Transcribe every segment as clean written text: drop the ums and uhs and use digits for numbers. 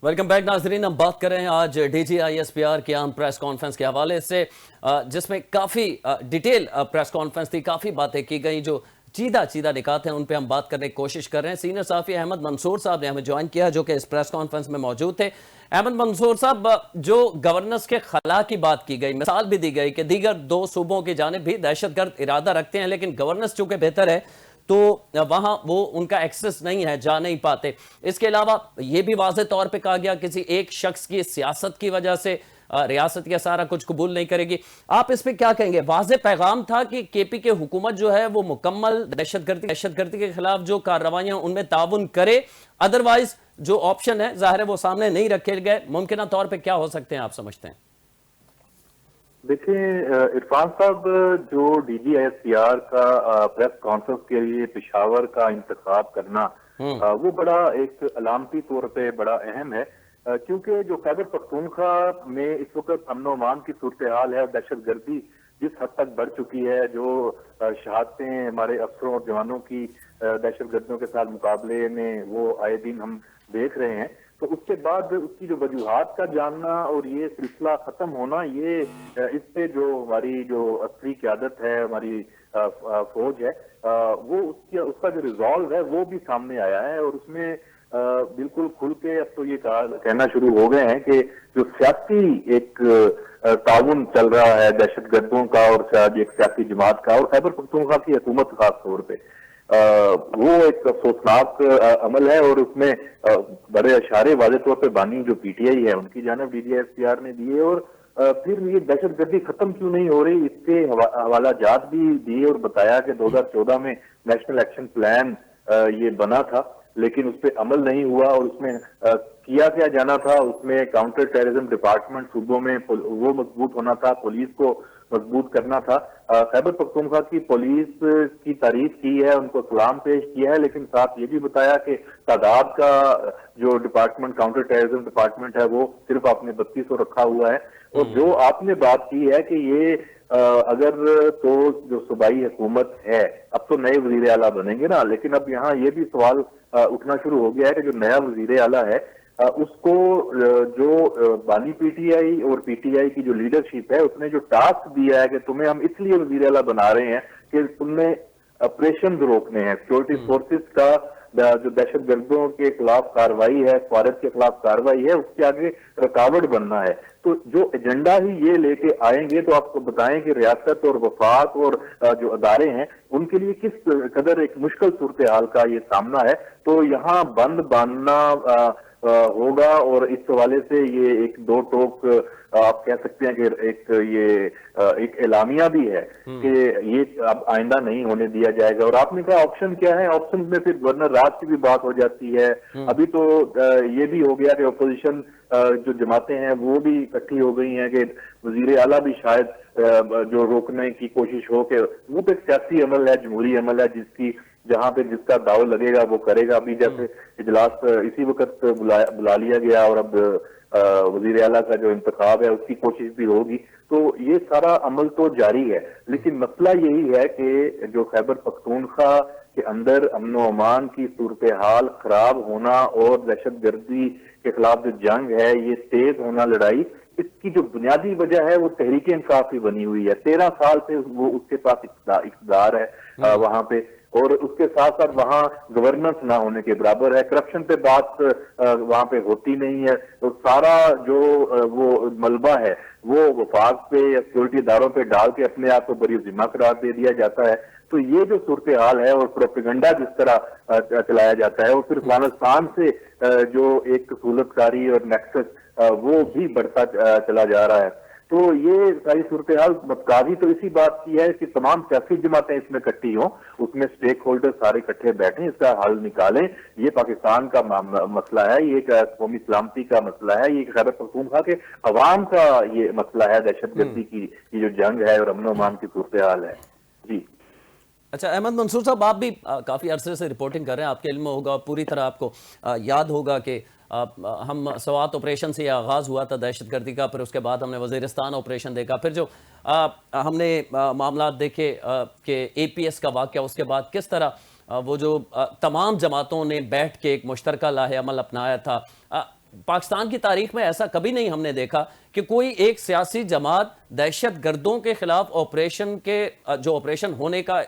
Welcome back नाजरीन। हम बात कर रहे हैं आज DGISPR की आम प्रेस कॉन्फ्रेंस के हवाले से, जिसमें काफ़ी डिटेल प्रेस कॉन्फ्रेंस थी, काफ़ी बातें की गई। जो चीदा चीदा निकात हैं उन पे हम बात करने की कोशिश कर रहे हैं। सीनियर साफ़ी अहमद मंसूर साहब ने हमें ज्वाइन किया, जो कि इस प्रेस कॉन्फ्रेंस में मौजूद थे। अहमद मंसूर साहब, जो गवर्नेंस के खला की बात की गई, मिसाल भी दी गई कि दीगर दो सूबों की जानिब भी दहशतगर्द इरादा रखते हैं, लेकिन गवर्नेंस चूंकि बेहतर है तो वहां वो उनका एक्सेस नहीं है, जा नहीं पाते। इसके अलावा यह भी वाज़ेह तौर पे कहा गया किसी एक शख्स की सियासत की वजह से रियासत का सारा कुछ कबूल नहीं करेगी। आप इस पे क्या कहेंगे? वाज़ेह पैगाम था कि केपी के हुकूमत जो है वो मुकम्मल दहशतगर्दी के खिलाफ जो कार्रवाइयां उनमें ताउन करे, अदरवाइज जो ऑप्शन है जाहिर है वो सामने नहीं रखे गए। मुमकिन तौर पर क्या हो सकते हैं, आप समझते हैं? देखिए इरफान साहब, जो DGISPR का प्रेस कॉन्फ्रेंस के लिए पेशावर का इंतखाब करना वो बड़ा एक अलामती तौर पे बड़ा अहम है, क्योंकि जो खैबर पख्तूनख्वा में इस वक्त अमन अमान की सूरत हाल है, दहशतगर्दी जिस हद तक बढ़ चुकी है, जो शहादतें हमारे अफसरों और जवानों की दहशतगर्दियों के साथ मुकाबले में वो आए दिन हम देख रहे हैं, तो उसके बाद उसकी जो वजूहात का जानना और ये सिलसिला खत्म होना, ये इससे जो हमारी जो असली क़यादत है, हमारी फौज है, वो उसका जो रिजॉल्व है वो भी सामने आया है। और उसमें बिल्कुल खुल के अब तो ये कहना शुरू हो गए हैं कि जो सियासी एक ताउन चल रहा है दहशतगर्दों का और शायद एक सियासी जमात का और खैबर पख्तूनख्वा की हुकूमत खास तौर पर, वो एक अफसोसनाक अमल है। और उसमें बड़े इशारे वाज़ेह तौर पे बानी जो PTI है उनकी जानिब DGISPR ने दिए, और फिर ये दहशतगर्दी खत्म क्यों नहीं हो रही, इसके हवाला जात भी दिए और बताया कि 2014 में नेशनल एक्शन प्लान ये बना था, लेकिन उस पर अमल नहीं हुआ। और उसमें किया क्या जाना था, उसमें काउंटर टेररिज्म डिपार्टमेंट सूबों में वो मजबूत होना था, पुलिस को मजबूत करना था। खैबर पख्तूनख्वा की पुलिस की तारीफ की है, उनको सलाम पेश किया है, लेकिन साथ ये भी बताया कि तादाद का जो डिपार्टमेंट काउंटर टेररिज्म डिपार्टमेंट है वो सिर्फ आपने 3200 रखा हुआ है। और जो आपने बात की है कि ये अगर तो जो सूबाई हुकूमत है, अब तो नए वजीर आला बनेंगे ना, लेकिन अब यहाँ ये भी सवाल उठना शुरू हो गया है कि जो नया वजीर आला है उसको जो बानी PTI और PTI की जो लीडरशिप है उसने जो टास्क दिया है कि तुम्हें हम इसलिए वजीर आला बना रहे हैं कि तुमने ऑपरेशन रोकने हैं, सिक्योरिटी फोर्सेस का जो दहशतगर्दों के खिलाफ कार्रवाई है, फौरत के खिलाफ कार्रवाई है, उसके आगे रुकावट बनना है। तो जो एजेंडा ही ये लेके आएंगे तो आपको बताएं कि रियासत और वफाक और जो अदारे हैं उनके लिए किस कदर एक मुश्किल सूरत हाल का ये सामना है। तो यहाँ बंद बांधना होगा, और इस हवाले से ये एक दो टोक आप कह सकते हैं कि एक एलामिया भी है कि ये अब आइंदा नहीं होने दिया जाएगा। और आपने कहा ऑप्शन क्या है, ऑप्शन में फिर गवर्नर राज की भी बात हो जाती है। अभी तो ये भी हो गया कि अपोजिशन जो जमातें हैं वो भी इकट्ठी हो गई हैं कि वजीर आला भी शायद जो रोकने की कोशिश हो, कि वो तो एक सियासी अमल है, जमहूरी अमल है, जहां पे जिसका दाव लगेगा वो करेगा। अभी जैसे इजलास इसी वक्त बुला लिया गया और अब वजीर आला का जो इंतखाब है उसकी कोशिश भी होगी, तो ये सारा अमल तो जारी है। लेकिन मसला यही है कि जो खैबर पख्तूनख्वा के अंदर अमन व अमान की सूरत हाल खराब होना और दहशतगर्दी के खिलाफ जो जंग है ये तेज होना लड़ाई, इसकी जो बुनियादी वजह है वो तहरीक इंसाफ ही बनी हुई है। 13 साल से वो उसके पास इक़्तिदार है वहां पे, और उसके साथ साथ वहां गवर्नेंस ना होने के बराबर है। करप्शन पे बात वहां पे होती नहीं है। तो सारा जो वो मलबा है वो वफाक पे या सिक्योरिटी इदारों पे डाल के अपने आप को बरी जिम्मा करार दे दिया जाता है। तो ये जो सूरत हाल है और प्रोपेगेंडा जिस तरह चलाया जाता है, और फिर अफगानिस्तान से जो एक सहूलतकारी और नेक्सस वो भी बढ़ता चला जा रहा है। तो ये सारी सूरत हाल मतकाजी तो इसी बात की है कि तमाम सियासी जमातें इसमें इकट्ठी हों, उसमें स्टेक होल्डर सारे इकट्ठे बैठें, इसका हल निकालें। ये पाकिस्तान का मसला है, ये कौमी सलामती का मसला है, ये खैबर पख्तूनख्वा के अवाम का ये मसला है, दहशतगर्दी की जो जंग है और अमन अमान की सूरत हाल है। जी अच्छा, अहमद मंसूर साहब, आप भी काफ़ी अरसे से रिपोर्टिंग कर रहे हैं, आपके इल्म होगा, पूरी तरह आपको याद होगा कि हम स्वात ऑपरेशन से आगाज़ हुआ था दहशतगर्दी का, फिर उसके बाद हमने वज़ीरिस्तान ऑपरेशन देखा, फिर जो हमने मामला देखे कि APS का वाक़या, उसके बाद किस तरह वो जो तमाम जमातों ने बैठ के एक मुश्तरका लाहे अमल अपनाया था। पाकिस्तान की तारीख में ऐसा कभी नहीं हमने देखा कि कोई एक सियासी जमात दहशत गर्दों के खिलाफ ऑपरेशन के जो ऑपरेशन होने का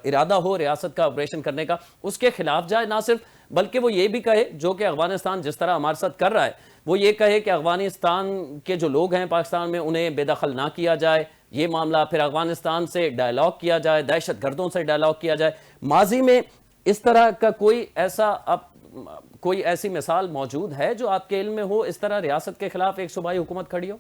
इरादा हो, रियासत का ऑपरेशन करने का, उसके खिलाफ जाए। ना सिर्फ बल्कि वो ये भी कहे, जो कि अफगानिस्तान जिस तरह हमारे साथ कर रहा है, वो ये कहे कि अफगानिस्तान के जो लोग हैं पाकिस्तान में उन्हें बेदखल ना किया जाए, ये मामला, फिर अफगानिस्तान से डायलॉग किया जाए, दहशत गर्दों से डायलॉग किया जाए। माजी में इस तरह का कोई ऐसी मिसाल मौजूद है जो आपके इल्म में हो, इस तरह रियासत के खिलाफ एक सूबाई हुकूमत खड़ी हो?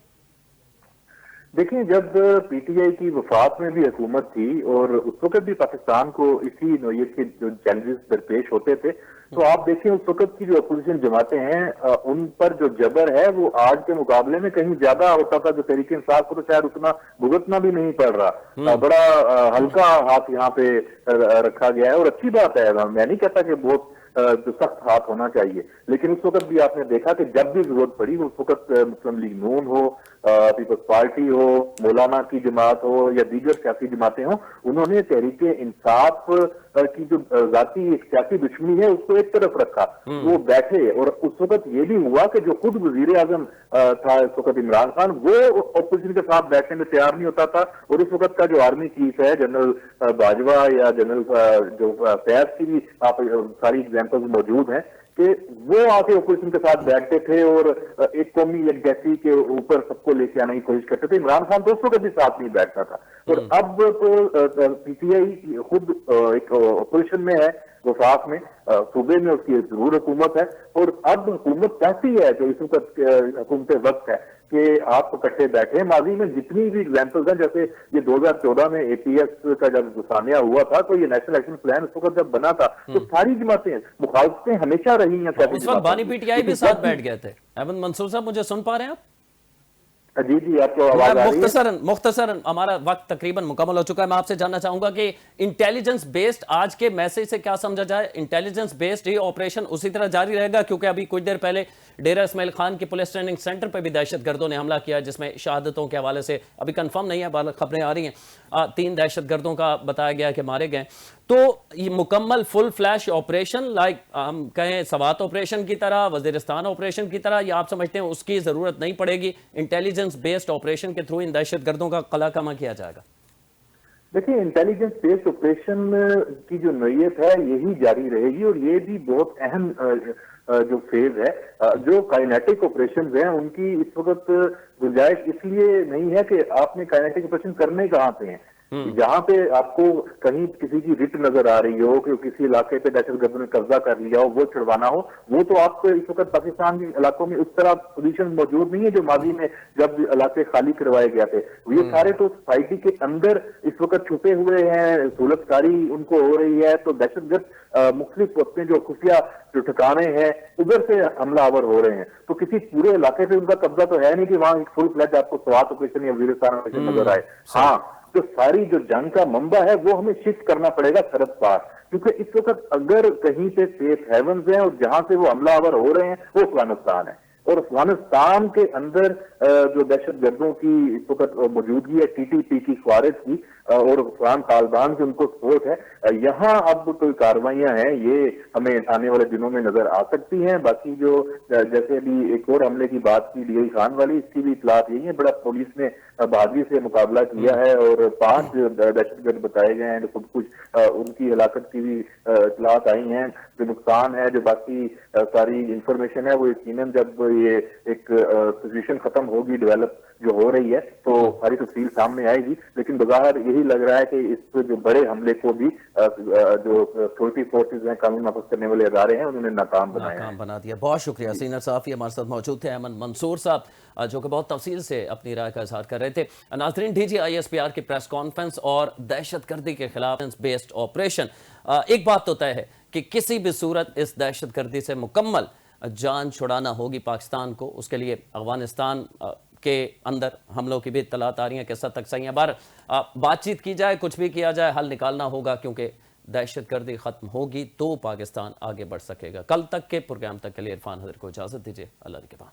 देखिए, जब पीटीआई की वफाक में भी हुकूमत थी और उस वक्त भी पाकिस्तान को इसी नौयत के जो चैलेंजेस दरपेश होते थे, तो आप देखें उस वक्त की जो अपोजिशन जमातें हैं उन पर जो जबर है वो आज के मुकाबले में कहीं ज्यादा होता था। जो तहरीक इंसाफ को तो शायद उतना भुगतना भी नहीं पड़ रहा, बड़ा हल्का हाथ यहाँ पे रखा गया है। और अच्छी बात है, मैं नहीं कहता कि बहुत जो सख्त हाथ होना चाहिए, लेकिन उस वक्त भी आपने देखा कि जब भी जरूरत पड़ी उस वक्त मुस्लिम लीग नून हो, पीपल्स पार्टी हो, मौलाना की जमात हो या दीगर सियासी जमातें हो, उन्होंने तहरीक इंसाफ की जो जाती एक सियासी दुश्मनी है उसको एक तरफ रखा, वो बैठे। और उस वक्त ये भी हुआ कि जो खुद वजीर आजम था इस वक्त इमरान खान, वो अपोजिशन के साथ बैठने में तैयार नहीं होता था। और उस वक्त का जो आर्मी चीफ है जनरल बाजवा या जनरल जो फैज की भी आप सारी एग्जाम्पल्स मौजूद हैं कि वो आके अपोजिशन के साथ बैठते थे और एक कौमी यकजहती के ऊपर सबको लेके आने की कोशिश करते थे। इमरान खान दोस्तों के भी साथ नहीं बैठता था। और अब तो पीटीआई खुद एक अपोजिशन में है, वफाक में, सूबे में उसकी जरूर हुकूमत है। और अब हुकूमत चाहती है, जो इस वक्त हुकूमत वक्त है, कि आप इकट्ठे बैठे। माजी में जितनी भी एग्जाम्पल्स हैं, जैसे ये 2014 में एपीएस का जब सानिया हुआ था, तो ये नेशनल एक्शन प्लान उस वक्त जब बना था, तो सारी जमातें मुखालफतें हमेशा रही हैं। उस वक्त बानी पीटीआई भी साथ बैठ गए थे। अहमद मंसूर साहब, मुझे सुन पा रहे हैं आप? जी जी, आपको आवाज आ रही है? मुख्तसरन हमारा वक्त तकरीबन मुकम्मल हो चुका है। मैं आपसे जानना चाहूंगा कि इंटेलिजेंस बेस्ड आज के मैसेज से क्या समझा जाए? इंटेलिजेंस बेस्ड ये ऑपरेशन उसी तरह जारी रहेगा? क्योंकि अभी कुछ देर पहले डेरा इस्माइल खान के पुलिस ट्रेनिंग सेंटर पर भी दहशतगर्दों ने हमला किया, जिसमें शहादतों के हवाले से अभी कंफर्म नहीं है, खबरें आ रही हैं, 3 दहशतगर्दों का बताया गया कि मारे गए। तो ये मुकम्मल फुल फ्लैश ऑपरेशन, लाइक हम कहें सवात ऑपरेशन की तरह, वजीरिस्तान ऑपरेशन की तरह, या आप समझते हैं उसकी जरूरत नहीं पड़ेगी, इंटेलिजेंस बेस्ड ऑपरेशन के थ्रू इन दहशतगर्दों का कलाकमा किया जाएगा? देखिए, इंटेलिजेंस बेस्ड ऑपरेशन की जो नोयत है यही जारी रहेगी। और ये भी बहुत अहम जो फेज है, जो काइनेटिक ऑपरेशन हैं उनकी इस वक्त गुंजाइश इसलिए नहीं है कि आपने काइनेटिक ऑपरेशन करने कहां पे हैं। जहां पे आपको कहीं किसी की रिट नजर आ रही हो कि किसी इलाके पे दहशतगर्दों ने कब्जा कर लिया हो, वो छुड़वाना हो, वो तो आपको इस वक्त पाकिस्तान के इलाकों में उस तरह पोजीशन मौजूद नहीं है जो माजी में जब इलाके खाली करवाए गए थे। ये सारे तो सोसाइटी के अंदर इस वक्त छुपे हुए हैं, सहूलतकारी उनको हो रही है। तो दहशतगर्द मुख्तलिफ अपने जो खुफिया जो ठिकाने हैं उधर से हमलावर हो रहे हैं। तो किसी पूरे इलाके पे उनका कब्जा तो है नहीं कि वहां एक फुल फ्लैज आपको स्वात ऑपरेशन या वजीरिस्तान ऑपरेशन नजर आए। हाँ, तो सारी जो जंग का मंबा है वो हमें शिफ्ट करना पड़ेगा सरहद पार, क्योंकि इस वक्त अगर कहीं पे सेफ हेवंस हैं और जहां से वो हमलावर हो रहे हैं वो अफगानिस्तान है। और अफगानिस्तान के अंदर जो दहशतगर्दों की इस वक्त मौजूदगी है, टीटीपी की, ख्वारिज की और अफगान तालिबान की उनको सपोर्ट है, यहाँ अब कोई कार्रवाइयां हैं ये हमें आने वाले दिनों में नजर आ सकती हैं। बाकी जो जैसे अभी एक और हमले की बात की डीआई खान वाली, इसकी भी इतलात यही है, बड़ा पुलिस ने बहादुरी से मुकाबला किया है और 5 दहशतगर्द बताए गए हैं। खुद कुछ उनकी हलाकत की भी इतलात आई हैं। जो नुकसान है, जो बाकी सारी इंफॉर्मेशन है, वो यकीनन जब ये एक सिचुएशन खत्म होगी, डेवलप जो हो रही है, तो सारी तफसील सामने आएगी। लेकिन बज़ाहिर यही लग रहा है कि इस जो बड़े हमले को भी जो सिक्योरिटी फोर्सेज हैं, कानून नाफिज करने वाले अदारे हैं, उन्होंने नाकाम बना दिया। बहुत शुक्रिया। सीनियर सहाफ़ी हमारे साथ मौजूद थे अहमद मंसूर साहब, जो कि बहुत तफसील से अपनी राय का इजहार कर रहे थे। नाज़रीन, DGISPR की प्रेस कॉन्फ्रेंस और दहशतगर्दी के खिलाफ बेस्ड ऑपरेशन, एक बात तो तय है कि किसी भी सूरत इस दहशतगर्दी से मुकम्मल जान छुड़ाना होगी पाकिस्तान को। उसके लिए अफगानिस्तान के अंदर हमलों की भी इत्तलात आ रही हैं, किस हद तक सही है। बार बातचीत की जाए, कुछ भी किया जाए, हल निकालना होगा, क्योंकि दहशतगर्दी खत्म होगी तो पाकिस्तान आगे बढ़ सकेगा। कल तक के प्रोग्राम तक के लिए इरफान हजर को इजाजत दीजिए। अल्लाह के बाद।